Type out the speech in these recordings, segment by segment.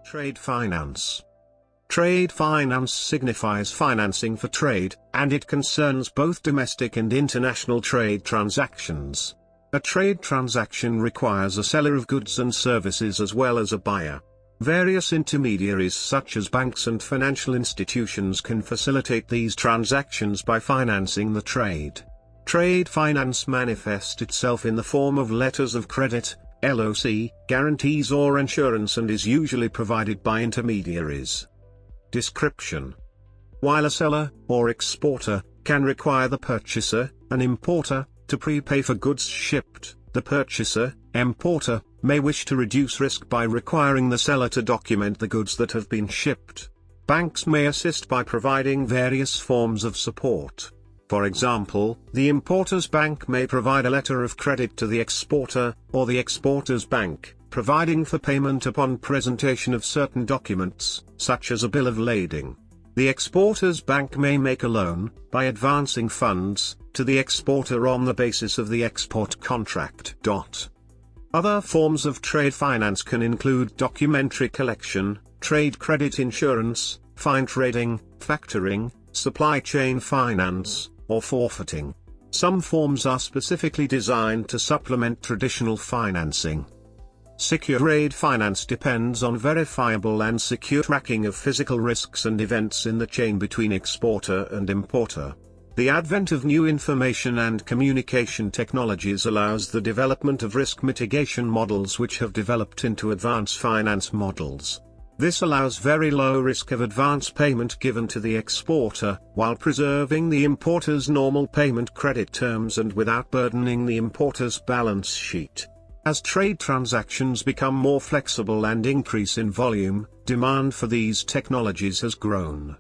Trade finance. Trade finance signifies financing for trade, and it concerns both domestic and international trade transactions. A trade transaction requires a seller of goods and services as well as a buyer. Various intermediaries such as banks and financial institutions can facilitate these transactions by financing the trade. Trade finance manifests itself in the form of letters of credit, LOC, guarantees or insurance, and is usually provided by intermediaries. Description: while a seller, or exporter, can require the purchaser, an importer, to prepay for goods shipped, the purchaser, importer, may wish to reduce risk by requiring the seller to document the goods that have been shipped. Banks may assist by providing various forms of support. For example, the importer's bank may provide a letter of credit to the exporter, or the exporter's bank, providing for payment upon presentation of certain documents, such as a bill of lading. The exporter's bank may make a loan, by advancing funds, to the exporter on the basis of the export contract. Other forms of trade finance can include documentary collection, trade credit insurance, fine trading, factoring, supply chain finance, or forfeiting. Some forms are specifically designed to supplement traditional financing. Secure trade finance depends on verifiable and secure tracking of physical risks and events in the chain between exporter and importer. The advent of new information and communication technologies allows the development of risk mitigation models which have developed into advanced finance models. This allows very low risk of advance payment given to the exporter, while preserving the importer's normal payment credit terms and without burdening the importer's balance sheet. As trade transactions become more flexible and increase in volume, demand for these technologies has grown.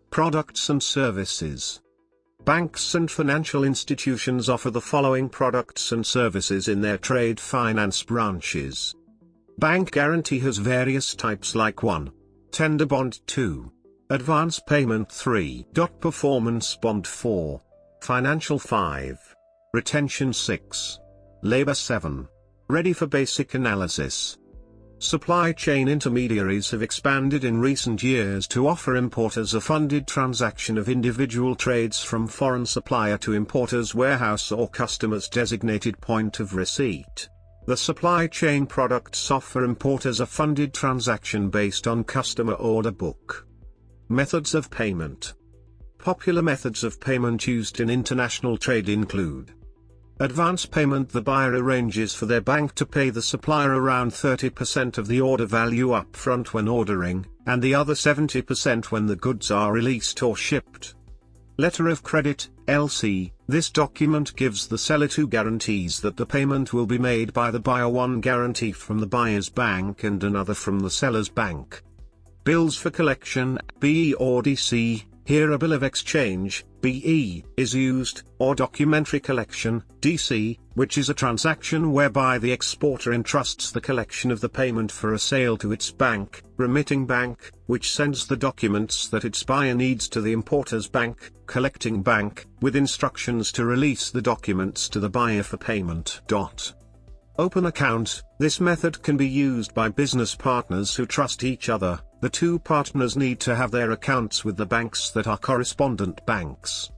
Products and services. Banks and financial institutions offer the following products and services in their trade finance branches. Bank guarantee has various types like 1. Tender bond 2. Advance payment 3. Performance bond 4. Financial 5. Retention 6. Labor 7. Ready for basic analysis. Supply chain intermediaries have expanded in recent years to offer importers a funded transaction of individual trades from foreign supplier to importer's warehouse or customer's designated point of receipt. The supply chain products offer importers a funded transaction based on customer order book. Methods of payment. Popular methods of payment used in international trade include advance payment. The buyer arranges for their bank to pay the supplier around 30% of the order value upfront when ordering, and the other 70% when the goods are released or shipped. Letter of credit, LC. This document gives the seller two guarantees that the payment will be made by the buyer, one guarantee from the buyer's bank and another from the seller's bank. Bills for collection, BE or DC. Here a bill of exchange, BE, is used, or documentary collection, DC, which is a transaction whereby the exporter entrusts the collection of the payment for a sale to its bank, remitting bank, which sends the documents that its buyer needs to the importer's bank, collecting bank, with instructions to release the documents to the buyer for payment. Open account. This method can be used by business partners who trust each other. The two partners need to have their accounts with the banks that are correspondent banks.